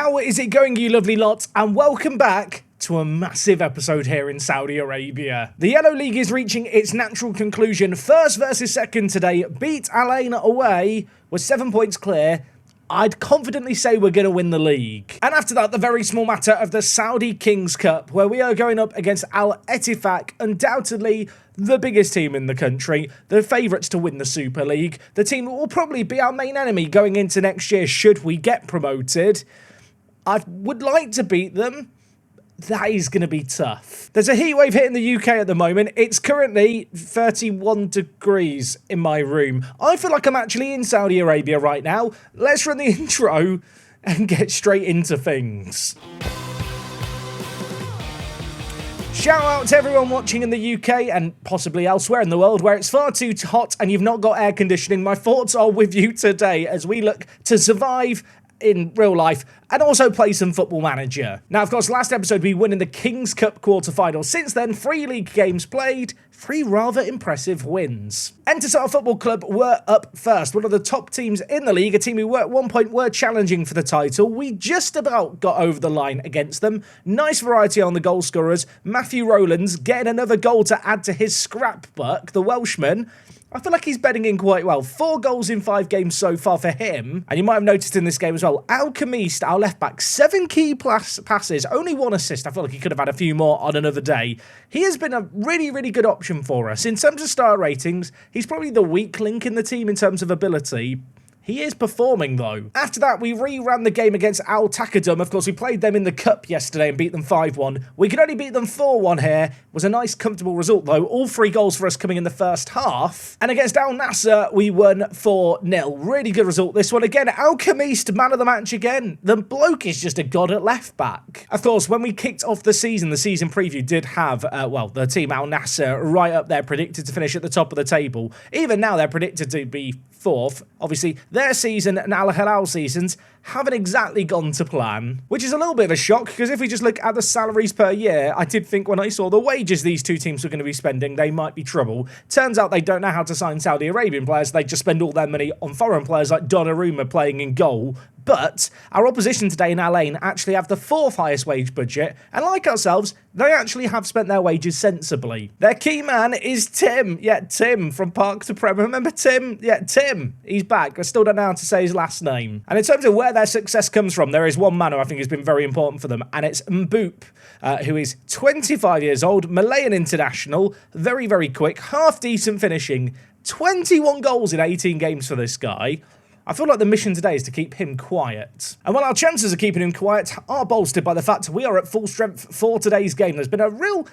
How is it going, you lovely lot? And welcome back to a massive episode here in Saudi Arabia. The Yellow League is reaching its natural conclusion. First versus second today. Beat Al Ain away with 7 points clear. I'd confidently say we're going to win the league. And after that, the very small matter of the Saudi Kings Cup, where we are going up against Al Ettifaq, undoubtedly the biggest team in the country, the favourites to win the Super League, the team that will probably be our main enemy going into next year should we get promoted. I would like to beat them. That is going to be tough. There's a heatwave hitting the UK at the moment. It's currently 31 degrees in my room. I feel like I'm actually in Saudi Arabia right now. Let's run the intro and get straight into things. Shout out to everyone watching in the UK and possibly elsewhere in the world where it's far too hot and you've not got air conditioning. My thoughts are with you today as we look to survive in real life and also play some Football Manager. Now, of course, last episode we won in the Kings Cup quarterfinal. Since then, 3 league games played, 3 rather impressive wins. Entisaar Football Club were up first, one of the top teams in the league, a team who at one point were challenging for the title. We just about got over the line against them. Nice variety on the goal scorers. Matthew Rowlands getting another goal to add to his scrapbook, the Welshman. I feel like he's bedding in quite well. 4 goals in 5 games so far for him. And you might have noticed in this game as well, Al Khamist, our left back, 7 key passes, only 1 assist. I feel like he could have had a few more on another day. He has been a really, really good option for us. In terms of star ratings, he's probably the weak link in the team in terms of ability. He is performing, though. After that, we reran the game against Al Takadum. Of course, we played them in the Cup yesterday and beat them 5-1. We could only beat them 4-1 here. It was a nice, comfortable result, though. All 3 goals for us coming in the first half. And against Al Nassr, we won 4-0. Really good result, this one. Again, Al Khamist, man of the match again. The bloke is just a god at left back. Of course, when we kicked off the season preview did have, the team Al Nassr right up there, predicted to finish at the top of the table. Even now, they're predicted to be 4th. Obviously, their season and Al Hilal seasons haven't exactly gone to plan, which is a little bit of a shock because if we just look at the salaries per year, I did think when I saw the wages these two teams were going to be spending, they might be trouble. Turns out they don't know how to sign Saudi Arabian players. They just spend all their money on foreign players like Donnarumma playing in goal. But our opposition today in Al Ain actually have the 4th highest wage budget, and like ourselves, they actually have spent their wages sensibly. Their key man is Tim. Yeah, Tim from Park to Prem. Remember Tim? Yeah, Tim. He's back. I still don't know how to say his last name. And in terms of where their success comes from, there is one man who I think has been very important for them, and it's Mboop, who is 25 years old, Malayan international, very, very quick, half-decent finishing, 21 goals in 18 games for this guy. I feel like the mission today is to keep him quiet. And while our chances of keeping him quiet are bolstered by the fact we are at full strength for today's game, there's been a real,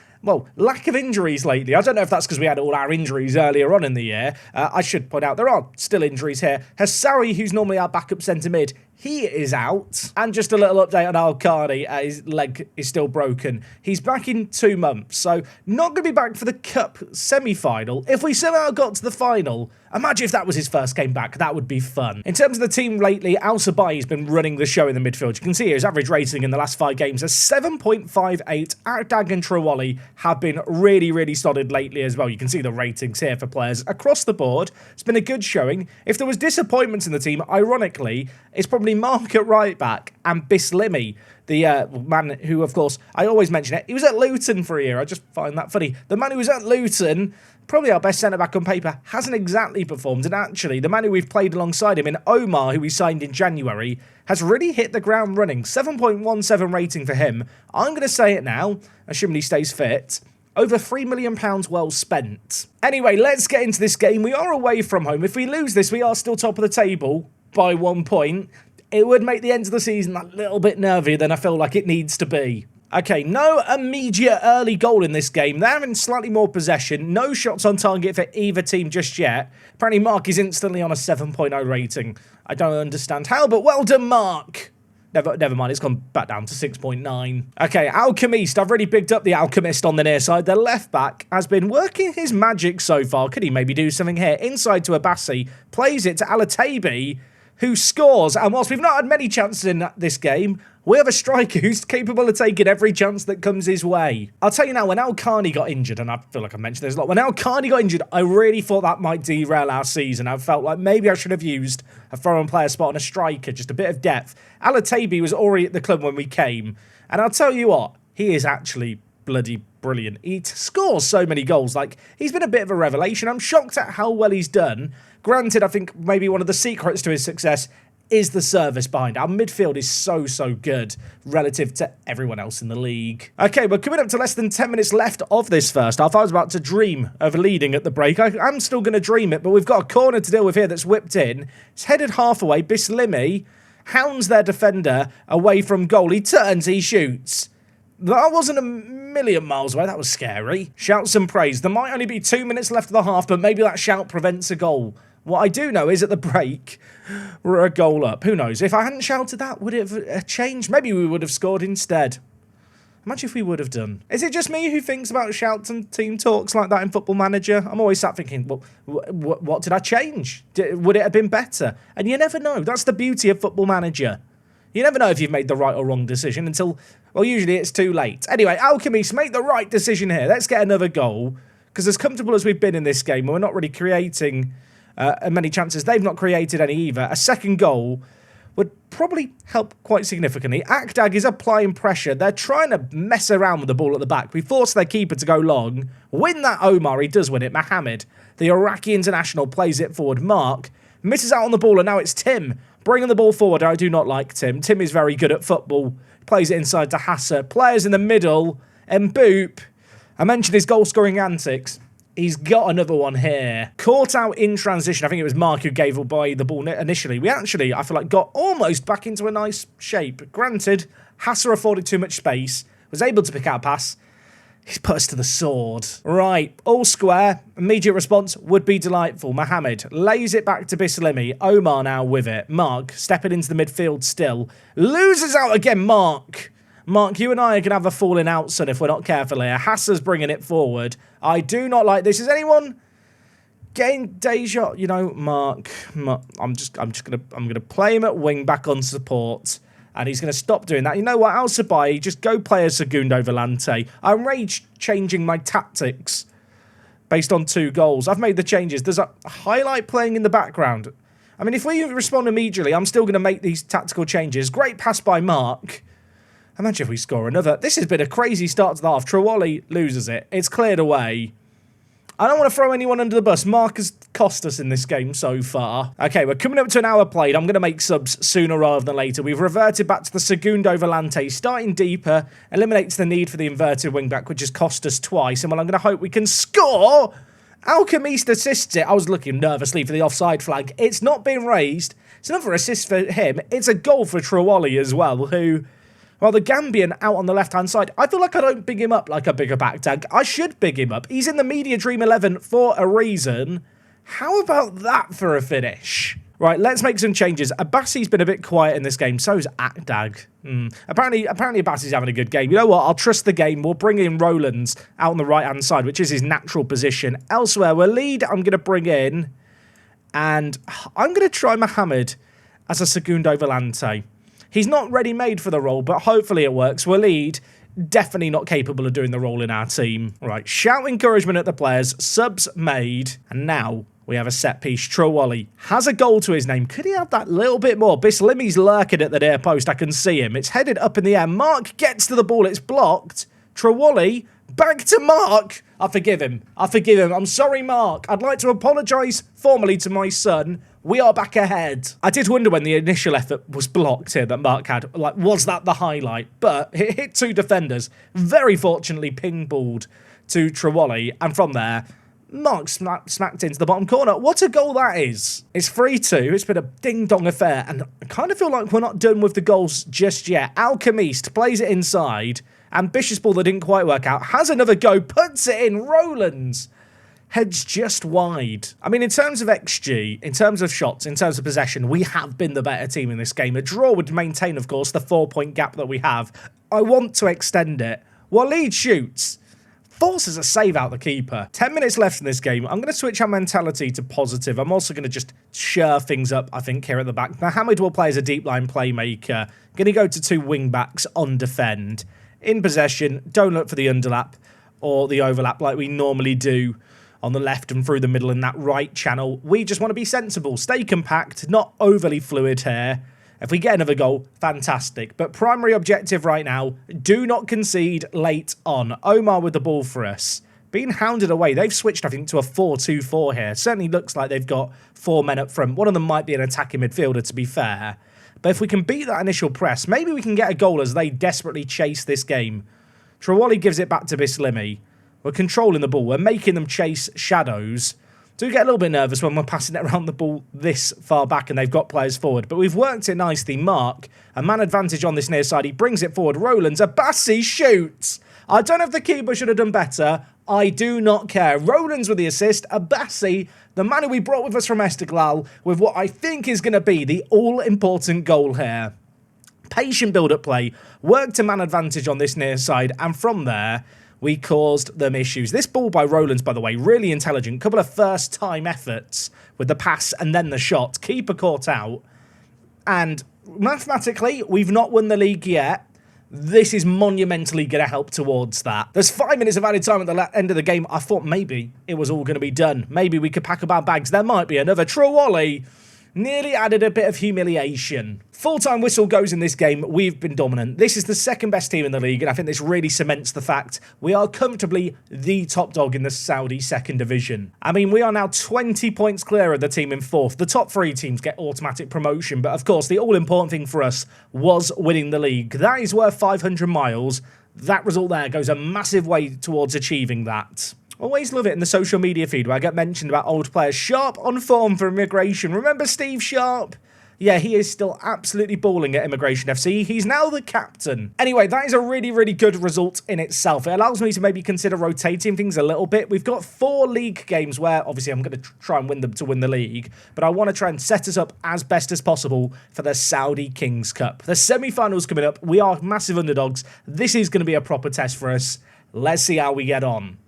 lack of injuries lately. I don't know if that's because we had all our injuries earlier on in the year. I should point out there are still injuries here. Hassari, who's normally our backup centre mid, he is out. And just a little update on Al-Qadi, his leg is still broken. He's back in 2 months, so not going to be back for the Cup semi-final. If we somehow got to the final, imagine if that was his first game back. That would be fun. In terms of the team lately, Al-Sabai has been running the show in the midfield. You can see here his average rating in the last 5 games is 7.58. Ardag and Trawali have been really, really solid lately as well. You can see the ratings here for players across the board. It's been a good showing. If there was disappointments in the team, ironically, it's probably Mark at right back and Bislimi, the man who, of course, I always mention it. He was at Luton for a year. I just find that funny. The man who was at Luton, probably our best centre-back on paper, hasn't exactly performed. And actually, the man who we've played alongside him in Omar, who we signed in January, has really hit the ground running. 7.17 rating for him. I'm going to say it now, assuming he stays fit. Over £3 million well spent. Anyway, let's get into this game. We are away from home. If we lose this, we are still top of the table by 1 point. It would make the end of the season a little bit nervier than I feel like it needs to be. Okay, no immediate early goal in this game. They're having slightly more possession. No shots on target for either team just yet. Apparently, Mark is instantly on a 7.0 rating. I don't understand how, but well done, Mark. Never mind, it's gone back down to 6.9. Okay, Al Khamist. I've really bigged up the Al Khamist on the near side. The left back has been working his magic so far. Could he maybe do something here? Inside to Abassi. Plays it to Alatabi. who scores. And whilst we've not had many chances in this game, we have a striker who's capable of taking every chance that comes his way. I'll tell you now, when Al Carney got injured, and I feel like I've mentioned this a lot, when Al Carney got injured, I really thought that might derail our season. I felt like maybe I should have used a foreign player spot on a striker, just a bit of depth. Alatabi was already at the club when we came, and I'll tell you what, he is actually bloody brilliant. He scores so many goals. Like, he's been a bit of a revelation. I'm shocked at how well he's done. Granted, I think maybe one of the secrets to his success is the service behind. Our midfield is so good relative to everyone else in the league. Okay, we're coming up to less than 10 minutes left of this first half. I was about to dream of leading at the break. I'm still going to dream it, but we've got a corner to deal with here that's whipped in. It's headed half away. Bislimi hounds their defender away from goal. He turns, he shoots. That wasn't a million miles away. That was scary. Shouts and praise. There might only be 2 minutes left of the half, but maybe that shout prevents a goal. What I do know is at the break, we're a goal up. Who knows? If I hadn't shouted that, would it have changed? Maybe we would have scored instead. Imagine if we would have done. Is it just me who thinks about shouts and team talks like that in Football Manager? I'm always sat thinking, well, what did I change? Would it have been better? And you never know. That's the beauty of Football Manager. You never know if you've made the right or wrong decision until, well, usually it's too late. Anyway, Alchemist, make the right decision here. Let's get another goal. Because as comfortable as we've been in this game, we're not really creating many chances. They've not created any either. A second goal would probably help quite significantly. Akdag is applying pressure. They're trying to mess around with the ball at the back. We force their keeper to go long. Win that Omar. He does win it. Mohammed, the Iraqi international, plays it forward. Mark misses out on the ball, and now it's Tim bringing the ball forward. I do not like Tim. Tim is very good at football. Plays it inside to Hasser. Players in the middle. Mboop. I mentioned his goal-scoring antics. He's got another one here. Caught out in transition. I think it was Mark who gave away the ball initially. We actually, I feel like, got almost back into a nice shape. Granted, Hasser afforded too much space. Was able to pick out a pass. He's put us to the sword. Right, all square. Immediate response would be delightful. Mohammed lays it back to Bislimi. Omar now with it. Mark stepping into the midfield still. Loses out again, Mark. Mark, you and I are going to have a falling out, son, if we're not careful here. Hasser's bringing it forward. I do not like this. Is anyone getting deja? You know, Mark. I'm gonna play him at wing back on support, and he's gonna stop doing that. You know what? Al Sabai, just go play a Segundo Volante. I'm rage changing my tactics based on 2 goals. I've made the changes. There's a highlight playing in the background. I mean, if we respond immediately, I'm still gonna make these tactical changes. Great pass by Mark. Imagine if we score another. This has been a crazy start to the half. Trawali loses it. It's cleared away. I don't want to throw anyone under the bus. Mark has cost us in this game so far. Okay, we're coming up to an hour played. I'm going to make subs sooner rather than later. We've reverted back to the Segundo Volante. Starting deeper eliminates the need for the inverted wingback, which has cost us twice. And well, I'm going to hope we can score. Alchemist assists it. I was looking nervously for the offside flag. It's not been raised. It's another assist for him. It's a goal for Trawali as well, who... Well, the Gambian out on the left-hand side. I feel like I don't big him up like a bigger back tag. I should big him up. He's in the Media Dream 11 for a reason. How about that for a finish? Right, let's make some changes. Abbasi's been a bit quiet in this game. So is Akdag. Apparently Abbasi's having a good game. You know what? I'll trust the game. We'll bring in Roland's out on the right-hand side, which is his natural position. Elsewhere, we'll lead. I'm going to bring in... And I'm going to try Mohammed as a Segundo Volante. He's not ready-made for the role, but hopefully it works. Waleed, definitely not capable of doing the role in our team. Right, shout encouragement at the players. Subs made. And now we have a set piece. Trawali has a goal to his name. Could he have that little bit more? Bislimi's lurking at the near post. I can see him. It's headed up in the air. Mark gets to the ball. It's blocked. Trawali back to Mark. I forgive him. I'm sorry, Mark. I'd like to apologise formally to my son. We are back ahead. I did wonder when the initial effort was blocked here that Mark had. Like, was that the highlight? But it hit 2 defenders. Very fortunately ping-balled to Trawali. And from there, Mark smacked into the bottom corner. What a goal that is. It's 3-2. It's been a ding-dong affair. And I kind of feel like we're not done with the goals just yet. Alchemist plays it inside. Ambitious ball that didn't quite work out. Has another go. Puts it in. Roland's heads just wide. I mean, in terms of XG, in terms of shots, in terms of possession, we have been the better team in this game. A draw would maintain, of course, the 4-point gap that we have. I want to extend it. Waleed shoots. forces a save out the keeper. 10 minutes left in this game. I'm going to switch our mentality to positive. I'm also going to just shore things up, I think, here at the back. Mohamed will play as a deep line playmaker. Going to go to 2 wing backs on defend. In possession, don't look for the underlap or the overlap like we normally do on the left and through the middle in that right channel. We just want to be sensible, stay compact, not overly fluid here. If we get another goal, fantastic. But primary objective right now, do not concede late on. Omar with the ball for us. Being hounded away. They've switched, I think, to a 4-2-4 here. Certainly looks like they've got 4 men up front. One of them might be an attacking midfielder, to be fair. But if we can beat that initial press, maybe we can get a goal as they desperately chase this game. Trawali gives it back to Bislimi. We're controlling the ball. We're making them chase shadows. Do get a little bit nervous when we're passing it around the ball this far back and they've got players forward. But we've worked it nicely. Mark, a man advantage on this near side. He brings it forward. Roland's Abassi shoots. I don't know if the keeper should have done better. I do not care. Roland's with the assist. Abassi, the man who we brought with us from Esteghlal, with what I think is going to be the all-important goal here. Patient build-up play. Worked to man advantage on this near side. And from there, we caused them issues. This ball by Roland's, by the way, really intelligent. Couple of first-time efforts with the pass and then the shot. Keeper caught out. And mathematically, we've not won the league yet. This is monumentally going to help towards that. There's 5 minutes of added time at the end of the game. I thought maybe it was all going to be done. Maybe we could pack up our bags. There might be another Trawali. Nearly added a bit of humiliation. Full-time whistle goes in this game. We've been dominant. This is the second best team in the league, and I think this really cements the fact we are comfortably the top dog in the Saudi second division. I mean, we are now 20 points clear of the team in 4th. The top 3 teams get automatic promotion, but of course, the all-important thing for us was winning the league. That is worth 500 miles. That result there goes a massive way towards achieving that. Always love it in the social media feed where I get mentioned about old players. Sharp on form for Immigration. Remember Steve Sharp? Yeah, he is still absolutely balling at Immigration FC. He's now the captain. Anyway, that is a really, really good result in itself. It allows me to maybe consider rotating things a little bit. We've got 4 league games where, obviously, I'm going to try and win them to win the league. But I want to try and set us up as best as possible for the Saudi Kings Cup. The semi-finals coming up. We are massive underdogs. This is going to be a proper test for us. Let's see how we get on.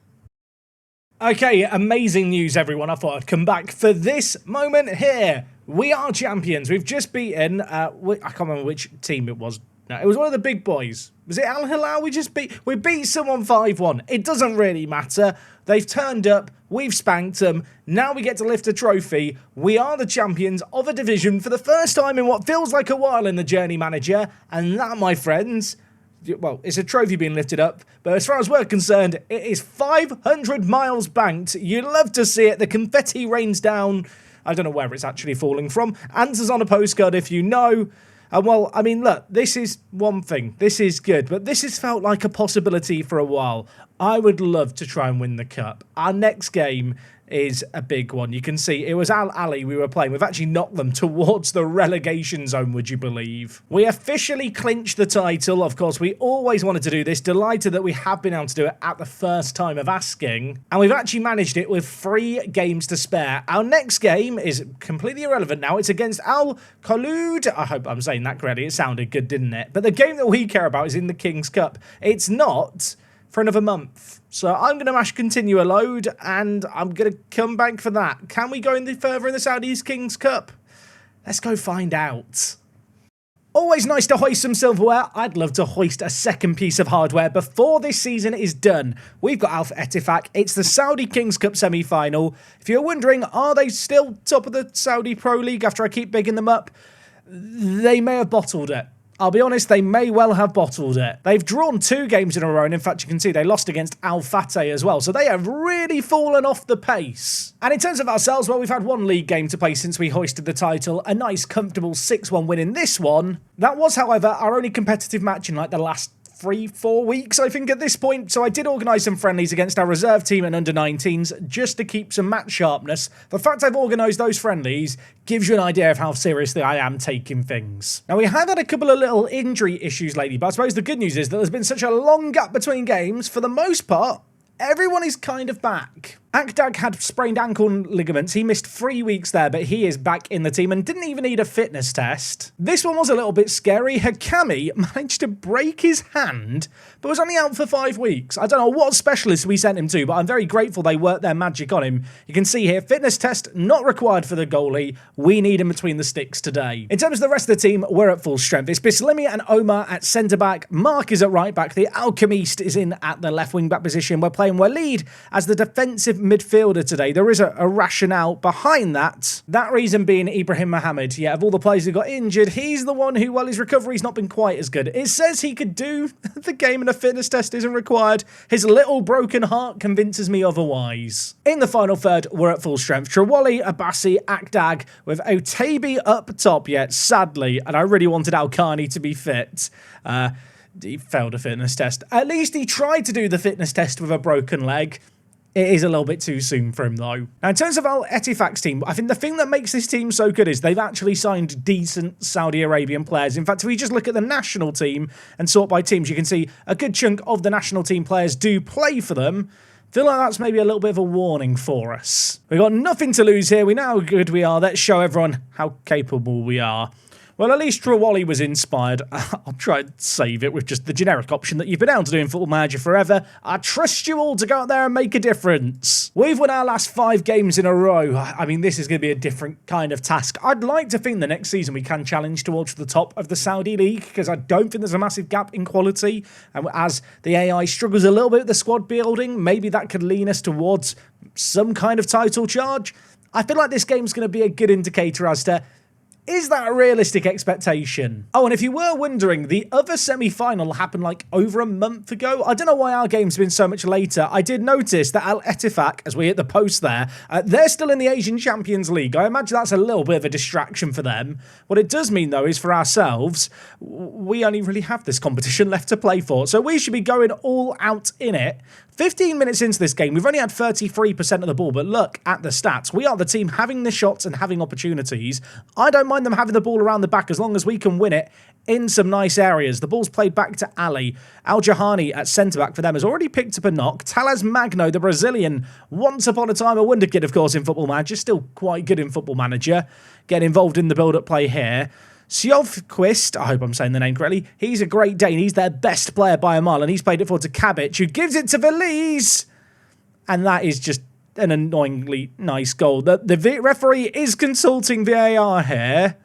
Okay, amazing news, everyone. I thought I'd come back for this moment here. We are champions. We've just beaten, I can't remember which team it was. No, it was one of the big boys. Was it Al Hilal we just beat? We beat someone 5-1. It doesn't really matter. They've turned up. We've spanked them. Now we get to lift a trophy. We are the champions of a division for the first time in what feels like a while in the Journey Manager. And that, my friends, well, it's a trophy being lifted up, but as far as we're concerned, it is 500 miles banked. You'd love to see it. The confetti rains down. I don't know where it's actually falling from. Answers on a postcard if you know. And well, I mean, look, this is one thing. This is good, but this has felt like a possibility for a while. I would love to try and win the cup. Our next game is a big one. You can see it was Al Ali we were playing. We've actually knocked them towards the relegation zone, would you believe? We officially clinched the title. Of course, we always wanted to do this. Delighted that we have been able to do it at the first time of asking. And we've actually managed it with 3 games to spare. Our next game is completely irrelevant now. It's against Al Khaloud. I hope I'm saying that correctly. It sounded good, didn't it? But the game that we care about is in the King's Cup. It's not for another month. So I'm going to mash continue a load, and I'm going to come back for that. Can we go any further in the Saudis Kings Cup? Let's go find out. Always nice to hoist some silverware. I'd love to hoist a second piece of hardware before this season is done. We've got Alpha Etifak. It's the Saudi Kings Cup semi-final. If you're wondering, are they still top of the Saudi Pro League after I keep bigging them up? They may have bottled it. I'll be honest, they may well have bottled it. They've drawn 2 games in a row, and in fact, you can see they lost against Al Fateh as well, so they have really fallen off the pace. And in terms of ourselves, well, we've had 1 league game to play since we hoisted the title, a nice, comfortable 6-1 win in this one. That was, however, our only competitive match in like the last 3-4 weeks, I think, at this point. So I did organise some friendlies against our reserve team and under-19s just to keep some match sharpness. The fact I've organised those friendlies gives you an idea of how seriously I am taking things. Now, we have had a couple of little injury issues lately, but I suppose the good news is that there's been such a long gap between games. For the most part, everyone is kind of back. Akdag had sprained ankle ligaments. He missed 3 weeks there, but he is back in the team and didn't even need a fitness test. This one was a little bit scary. Hakami managed to break his hand, but was only out for 5 weeks. I don't know what specialist we sent him to, but I'm very grateful they worked their magic on him. You can see here, fitness test not required for the goalie. We need him between the sticks today. In terms of the rest of the team, we're at full strength. It's Bislimi and Omar at centre-back. Mark is at right-back. The Alchemist is in at the left wing-back position. We're playing Walid as the defensive midfielder today. There is a rationale behind that. That reason being Ibrahim Mohammed. Yeah, of all the players who got injured, he's the one who, well, his recovery's not been quite as good. It says he could do the game and a fitness test isn't required. His little broken heart convinces me otherwise. In the final third, we're at full strength. Trawali, Abassi, Akdag with Otabi up top yet, sadly, and I really wanted Al-Khani to be fit. He failed a fitness test. At least he tried to do the fitness test with a broken leg. It is a little bit too soon for him, though. Now, in terms of Al Ettifaq's team, I think the thing that makes this team so good is they've actually signed decent Saudi Arabian players. In fact, if we just look at the national team and sort by teams, you can see a good chunk of the national team players do play for them. Feel like that's maybe a little bit of a warning for us. We've got nothing to lose here. We know how good we are. Let's show everyone how capable we are. Well, at least Trawali was inspired. I'll try and save it with just the generic option that you've been able to do in Football Manager forever. I trust you all to go out there and make a difference. We've won our last 5 games in a row. I mean, this is going to be a different kind of task. I'd like to think the next season we can challenge towards the top of the Saudi League, because I don't think there's a massive gap in quality. And as the AI struggles a little bit with the squad building, maybe that could lean us towards some kind of title charge. I feel like this game's going to be a good indicator as to, is that a realistic expectation? Oh, and if you were wondering, the other semi-final happened like over a month ago. I don't know why our game's been so much later. I did notice that Al Ettifaq, as we hit the post there, they're still in the Asian Champions League. I imagine that's a little bit of a distraction for them. What it does mean, though, is for ourselves, we only really have this competition left to play for. So we should be going all out in it. 15 minutes into this game, we've only had 33% of the ball, but look at the stats. We are the team having the shots and having opportunities. I don't mind them having the ball around the back as long as we can win it in some nice areas. The ball's played back to Ali. Al-Jahani at centre-back for them has already picked up a knock. Talas Magno, the Brazilian, once upon a time a wonder kid, of course, in Football Manager, still quite good in Football Manager, getting involved in the build-up play here. Sjovquist, I hope I'm saying the name correctly, he's a Great Dane. He's their best player by a mile, and he's played it forward to Kabic, who gives it to Veliz. And that is just an annoyingly nice goal. The referee is consulting VAR here.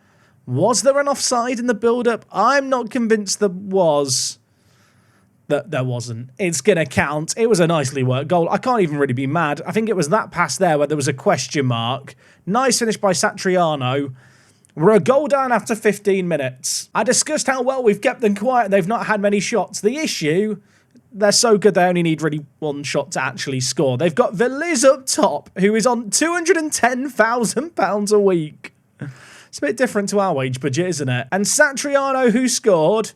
Was there an offside in the build-up? I'm not convinced there was. There wasn't. It's going to count. It was a nicely worked goal. I can't even really be mad. I think it was that pass there where there was a question mark. Nice finish by Satriano. We're a goal down after 15 minutes. I discussed how well we've kept them quiet and they've not had many shots. The issue, they're so good they only need really one shot to actually score. They've got Veliz up top, who is on £210,000 a week. It's a bit different to our wage budget, isn't it? And Satriano, who scored,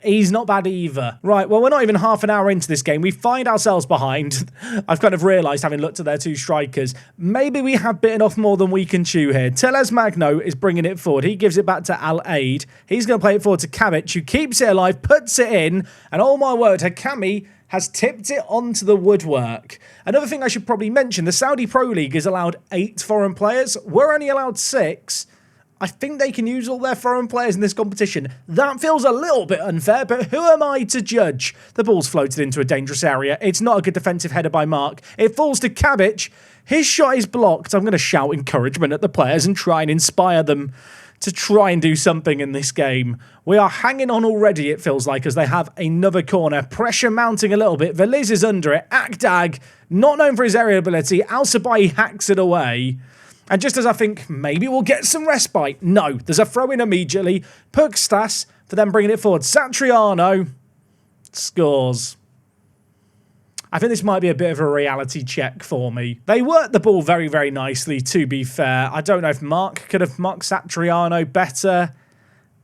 he's not bad either. Right, well, we're not even half an hour into this game. We find ourselves behind. I've kind of realised, having looked at their 2 strikers, maybe we have bitten off more than we can chew here. Teles Magno is bringing it forward. He gives it back to Al-Aid. He's going to play it forward to Kabic, who keeps it alive, puts it in, and oh my word, Hakami has tipped it onto the woodwork. Another thing I should probably mention, the Saudi Pro League is allowed 8 foreign players. We're only allowed 6. I think they can use all their foreign players in this competition. That feels a little bit unfair, but who am I to judge? The ball's floated into a dangerous area. It's not a good defensive header by Mark. It falls to Kabic. His shot is blocked. I'm going to shout encouragement at the players and try and inspire them to try and do something in this game. We are hanging on already, it feels like, as they have another corner. Pressure mounting a little bit. Veliz is under it. Akdag, not known for his aerial ability. Al-Sabai hacks it away. And just as I think maybe we'll get some respite, no, there's a throw-in immediately. Pugstas for them bringing it forward. Satriano scores. I think this might be a bit of a reality check for me. They worked the ball very, very nicely, to be fair. I don't know if Mark could have marked Satriano better.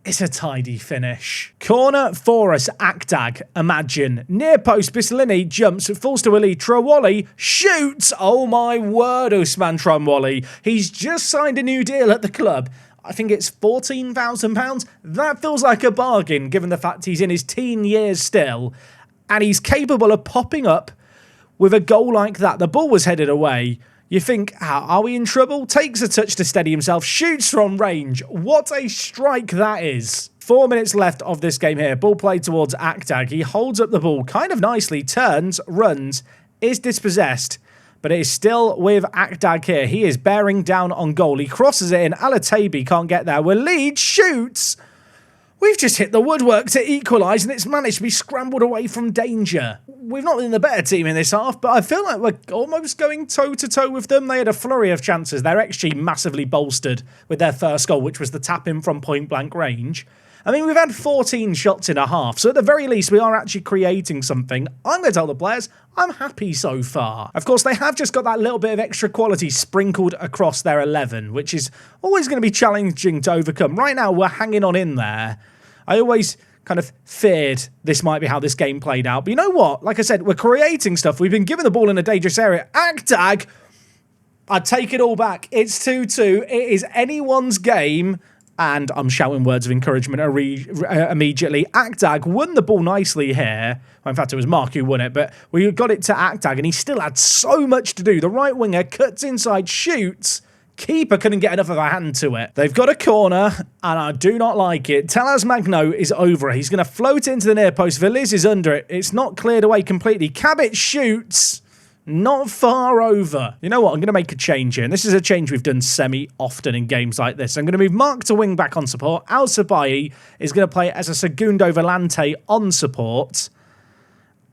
It's a tidy finish. Corner for us, Akdag, imagine. Near post, Bislini jumps, falls to Ali. Trawali shoots. Oh my word, Usman Trawali. He's just signed a new deal at the club. I think it's £14,000. That feels like a bargain, given the fact he's in his teen years still. And he's capable of popping up with a goal like that. The ball was headed away. You think, are we in trouble? Takes a touch to steady himself, shoots from range. What a strike that is. 4 minutes left of this game here. Ball played towards Akdag. He holds up the ball kind of nicely, turns, runs, is dispossessed, but it is still with Akdag here. He is bearing down on goal. He crosses it in. Alatabi can't get there. Waleed shoots. We've just hit the woodwork to equalise, and it's managed to be scrambled away from danger. We've not been the better team in this half, but I feel like we're almost going toe-to-toe with them. They had a flurry of chances. They're actually massively bolstered with their first goal, which was the tap-in from point-blank range. I mean, we've had 14 shots in a half, so at the very least, we are actually creating something. I'm going to tell the players, I'm happy so far. Of course, they have just got that little bit of extra quality sprinkled across their 11, which is always going to be challenging to overcome. Right now, we're hanging on in there. I always kind of feared this might be how this game played out. But you know what? Like I said, we're creating stuff. We've been given the ball in a dangerous area. Akdag, I take it all back. It's 2-2. It is anyone's game. And I'm shouting words of encouragement immediately. Akdag won the ball nicely here. Well, in fact, it was Mark who won it, but we got it to Akdag, and he still had so much to do. The right winger cuts inside, shoots. Keeper couldn't get enough of a hand to it. They've got a corner, and I do not like it. Talas Magno is over it. He's going to float it into the near post. Veliz is under it. It's not cleared away completely. Cabot shoots. Not far over. You know what? I'm going to make a change here. And this is a change we've done semi-often in games like this. I'm going to move Mark to wing back on support. Al Sabai is going to play as a Segundo Volante on support.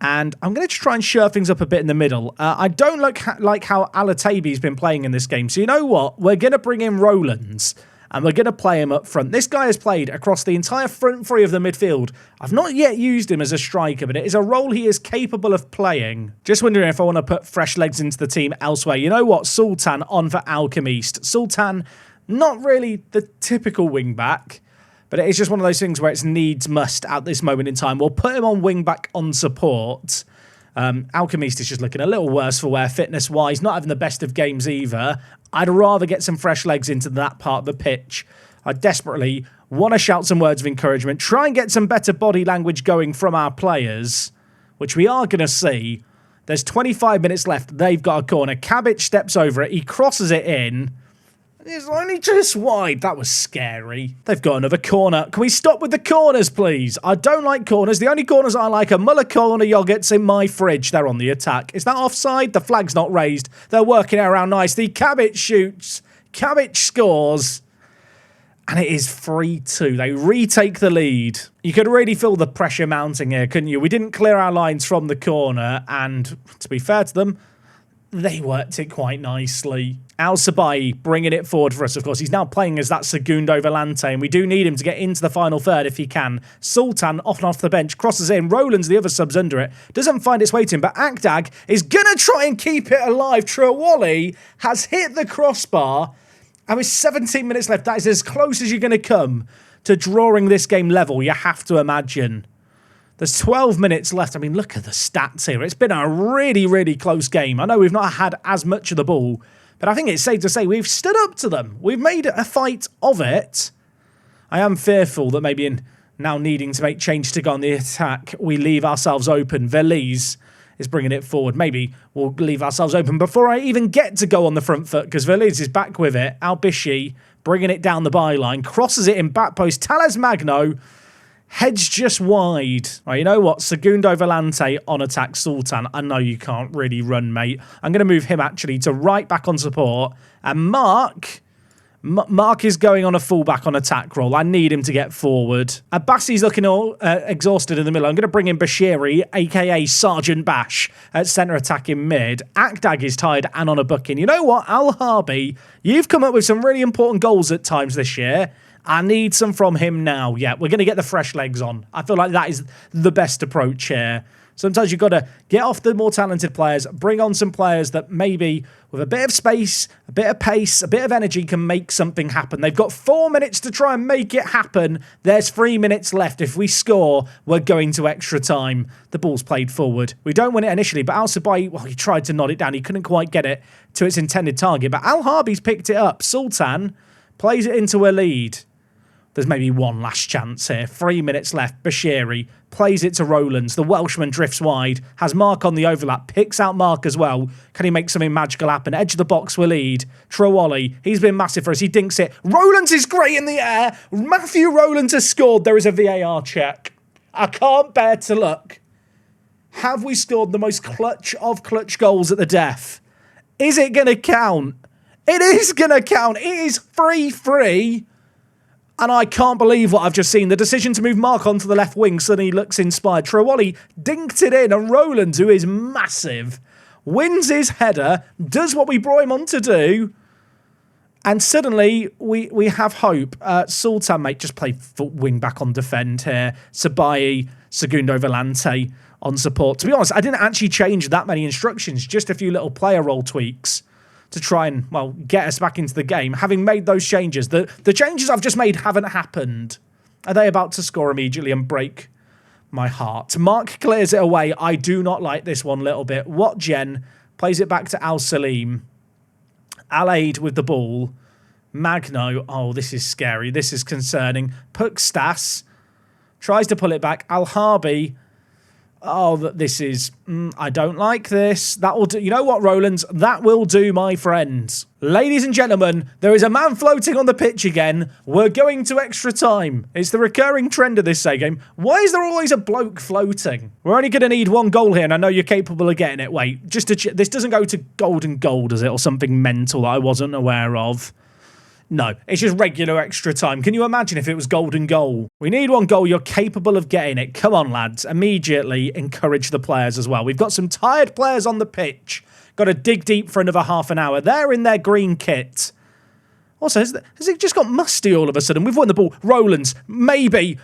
And I'm going to try and shore things up a bit in the middle. I don't like how Alatabi's been playing in this game. So you know what? We're going to bring in Rollins. And we're going to play him up front. This guy has played across the entire front three of the midfield. I've not yet used him as a striker, but it is a role he is capable of playing. Just wondering if I want to put fresh legs into the team elsewhere. You know what? Sultan on for Alchemist. Sultan, not really the typical wing-back, but it is just one of those things where it's needs must at this moment in time. We'll put him on wing-back on support. Alchemist is just looking a little worse for wear fitness-wise, not having the best of games either. I'd rather get some fresh legs into that part of the pitch. I desperately want to shout some words of encouragement, try and get some better body language going from our players, which we are going to see. There's 25 minutes left. They've got a corner. Cabbage steps over it. He crosses it in. It's only just wide. That was scary. They've got another corner. Can we stop with the corners, please? I don't like corners. The only corners I like are Muller corner yogurts in my fridge. They're on the attack. Is that offside? The flag's not raised. They're working it around nicely. Cabbage shoots. Cabbage scores. And it is 3-2. They retake the lead. You could really feel the pressure mounting here, couldn't you? We didn't clear our lines from the corner. And to be fair to them, they worked it quite nicely. Al Sabai bringing it forward for us, of course. He's now playing as that Segundo Volante, and we do need him to get into the final third if he can. Sultan off and off the bench, crosses in. Roland's the other subs under it. Doesn't find its way to him, but Akdag is going to try and keep it alive. Trawali has hit the crossbar, and with 17 minutes left, that is as close as you're going to come to drawing this game level, you have to imagine. There's 12 minutes left. I mean, look at the stats here. It's been a really, really close game. I know we've not had as much of the ball, but I think it's safe to say we've stood up to them. We've made a fight of it. I am fearful that maybe in now needing to make change to go on the attack, we leave ourselves open. Veliz is bringing it forward. Maybe we'll leave ourselves open before I even get to go on the front foot, because Veliz is back with it. Albishi bringing it down the byline, crosses it in back post. Talas Magno heads just wide. Right, you know what? Segundo Volante on attack. Sultan, I know you can't really run, mate. I'm going to move him actually to right back on support. And Mark is going on a fullback on attack role. I need him to get forward. Abbasi's looking all exhausted in the middle. I'm going to bring in Bashiri, a.k.a. Sergeant Bash, at centre attack in mid. Akdag is tired and on a booking. You know what? Al Harbi, you've come up with some really important goals at times this year. I need some from him now. Yeah, we're going to get the fresh legs on. I feel like that is the best approach here. Sometimes you've got to get off the more talented players, bring on some players that maybe with a bit of space, a bit of pace, a bit of energy can make something happen. They've got 4 minutes to try and make it happen. There's 3 minutes left. If we score, we're going to extra time. The ball's played forward. We don't win it initially, but Al Sabai, well, he tried to nod it down. He couldn't quite get it to its intended target, but Al Harbi's picked it up. Sultan plays it into a lead. There's maybe one last chance here. 3 minutes left. Bashiri plays it to Rowlands. The Welshman drifts wide. Has Mark on the overlap. Picks out Mark as well. Can he make something magical happen? Edge of the box will lead. Trowally. He's been massive for us. He dinks it. Rowlands is great in the air. Matthew Rowlands has scored. There is a VAR check. I can't bear to look. Have we scored the most clutch of clutch goals at the death? Is it going to count? It is going to count. It is 3-3. And I can't believe what I've just seen. The decision to move Mark onto the left wing suddenly looks inspired. Trowally dinked it in, and Rowlands, who is massive, wins his header, does what we brought him on to do, and suddenly we have hope. Sultan, mate, just played wing back on defend here. Sabai, Segundo Volante on support. To be honest, I didn't actually change that many instructions, just a few little player role tweaks to try and, well, get us back into the game. Having made those changes, the changes I've just made haven't happened. Are they about to score immediately and break my heart? Mark clears it away. I do not like this one little bit. What Jen plays it back to Al Salim. Al Aid with the ball. Magno. Oh, this is scary. This is concerning. Pukstas tries to pull it back. Al Harbi. Oh, this is... I don't like this. That will do... You know what, Rowlands? That will do, my friends. Ladies and gentlemen, there is a man floating on the pitch again. We're going to extra time. It's the recurring trend of this say game. Why is there always a bloke floating? We're only going to need one goal here, and I know you're capable of getting it. Wait, just to... This doesn't go to golden goal, does it? Or something mental that I wasn't aware of. No, it's just regular extra time. Can you imagine if it was golden goal? We need one goal. You're capable of getting it. Come on, lads. Immediately encourage the players as well. We've got some tired players on the pitch. Got to dig deep for another half an hour. They're in their green kit. Also, has it just got musty all of a sudden? We've won the ball. Rowlands, maybe.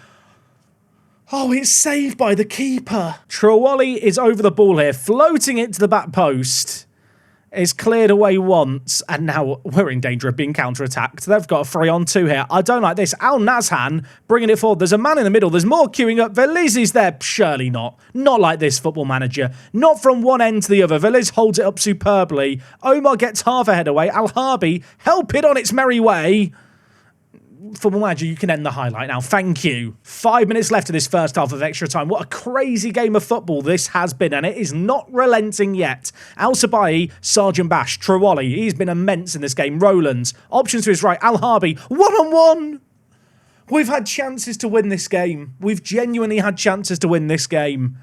Oh, it's saved by the keeper. Trowally is over the ball here, floating it to the back post. Is cleared away once, and now we're in danger of being counter-attacked. They've got a 3-on-2 here. I don't like this. Al Nazhan bringing it forward. There's a man in the middle. There's more queuing up. Veliz is there. Surely not. Not like this, Football Manager. Not from one end to the other. Veliz holds it up superbly. Omar gets half a head away. Al Harbi, help it on its merry way. Football Manager, you can end the highlight now. Thank you. 5 minutes left of this first half of extra time. What a crazy game of football this has been, and it is not relenting yet. Al Sabai, Sergeant Bash, Trowally, he's been immense in this game. Rowlands, options to his right. Al Harbi, one-on-one. We've had chances to win this game. We've genuinely had chances to win this game.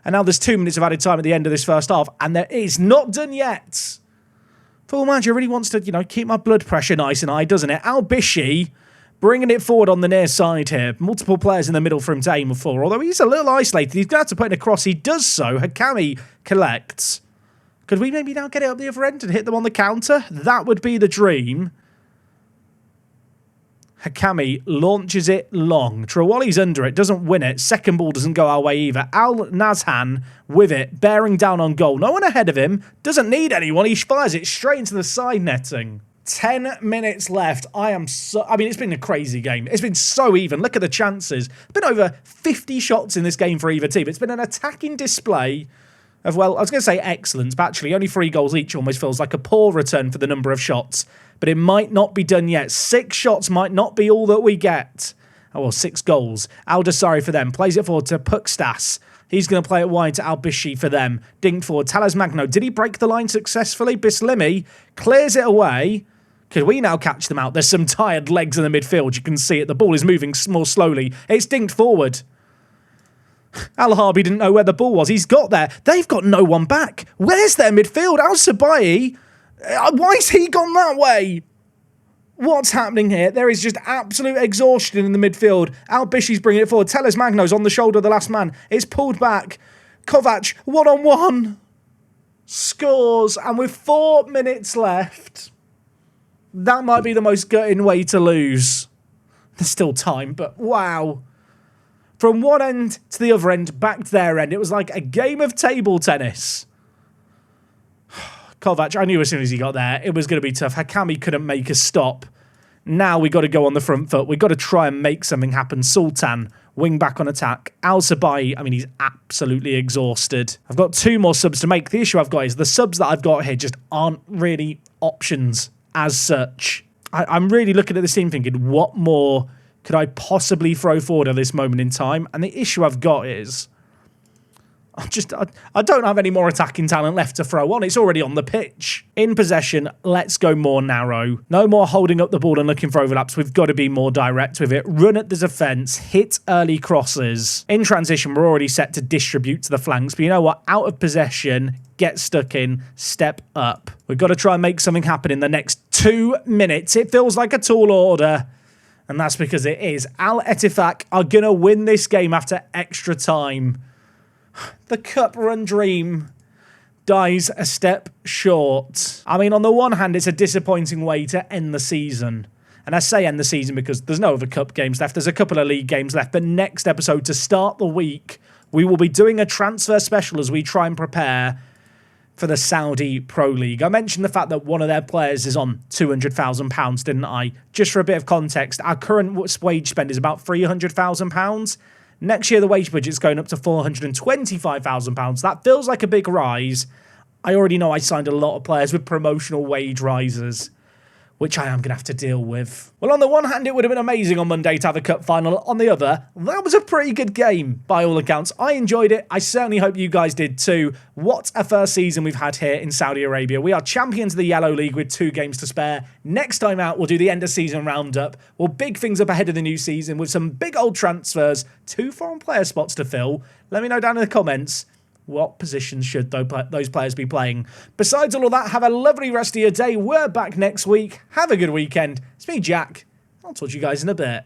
And now there's 2 minutes of added time at the end of this first half, and there is not done yet. Football Manager really wants to, keep my blood pressure nice and high, doesn't it? Al Bishi bringing it forward on the near side here. Multiple players in the middle for him to aim for. Although he's a little isolated. He's going to have to put it across. He does so. Hakami collects. Could we maybe now get it up the other end and hit them on the counter? That would be the dream. Hakami launches it long. Trowalli's under it, doesn't win it. Second ball doesn't go our way either. Al Nazhan with it, bearing down on goal. No one ahead of him. Doesn't need anyone. He fires it straight into the side netting. 10 minutes left. It's been a crazy game. It's been so even. Look at the chances. Been over 50 shots in this game for either team. It's been an attacking display of, well, I was going to say excellence, but actually only 3 goals each almost feels like a poor return for the number of shots. But it might not be done yet. 6 shots might not be all that we get. Oh, well, 6 goals. Aldasari for them. Plays it forward to Pukstas. He's going to play it wide to Albishi for them. Dinked forward. Talas Magno. Did he break the line successfully? Bislimi clears it away. Could we now catch them out? There's some tired legs in the midfield. You can see it. The ball is moving more slowly. It's dinked forward. Al Harbi didn't know where the ball was. He's got there. They've got no one back. Where's their midfield? Al Sabai. Why's he gone that way? What's happening here? There is just absolute exhaustion in the midfield. Al Bishi's bringing it forward. Teles Magno's on the shoulder of the last man. It's pulled back. Kovac, one-on-one. Scores. And with 4 minutes left, that might be the most gutting way to lose. There's still time, but wow. From one end to the other end, back to their end. It was like a game of table tennis. Kovac, I knew as soon as he got there, it was going to be tough. Hakami couldn't make a stop. Now we got to go on the front foot. We've got to try and make something happen. Sultan, wing back on attack. Al Sabai, he's absolutely exhausted. I've got 2 more subs to make. The issue I've got is the subs that I've got here just aren't really options as such. I'm really looking at this team thinking, what more could I possibly throw forward at this moment in time? And the issue I've got is I don't have any more attacking talent left to throw on. It's already on the pitch. In possession, let's go more narrow. No more holding up the ball and looking for overlaps. We've got to be more direct with it. Run at the defence. Hit early crosses. In transition, we're already set to distribute to the flanks. But you know what? Out of possession, get stuck in, step up. We've got to try and make something happen in the next 2 minutes. It feels like a tall order. And that's because it is. Al Ettifaq are going to win this game after extra time. The cup run dream dies a step short. I mean, on the one hand, it's a disappointing way to end the season. And I say end the season because there's no other cup games left. There's a couple of league games left. But next episode, to start the week, we will be doing a transfer special as we try and prepare for the Saudi Pro League. I mentioned the fact that one of their players is on £200,000, didn't I? Just for a bit of context, our current wage spend is about £300,000. Next year, the wage budget's going up to £425,000. That feels like a big rise. I already know I signed a lot of players with promotional wage rises, which I am going to have to deal with. Well, on the one hand, it would have been amazing on Monday to have a cup final. On the other, that was a pretty good game, by all accounts. I enjoyed it. I certainly hope you guys did too. What a first season we've had here in Saudi Arabia. We are champions of the Yellow League with 2 games to spare. Next time out, we'll do the end of season roundup. We'll big things up ahead of the new season with some big old transfers, 2 foreign player spots to fill. Let me know down in the comments. What positions should those players be playing? Besides all of that, have a lovely rest of your day. We're back next week. Have a good weekend. It's me, Jack. I'll talk to you guys in a bit.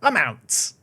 I'm out.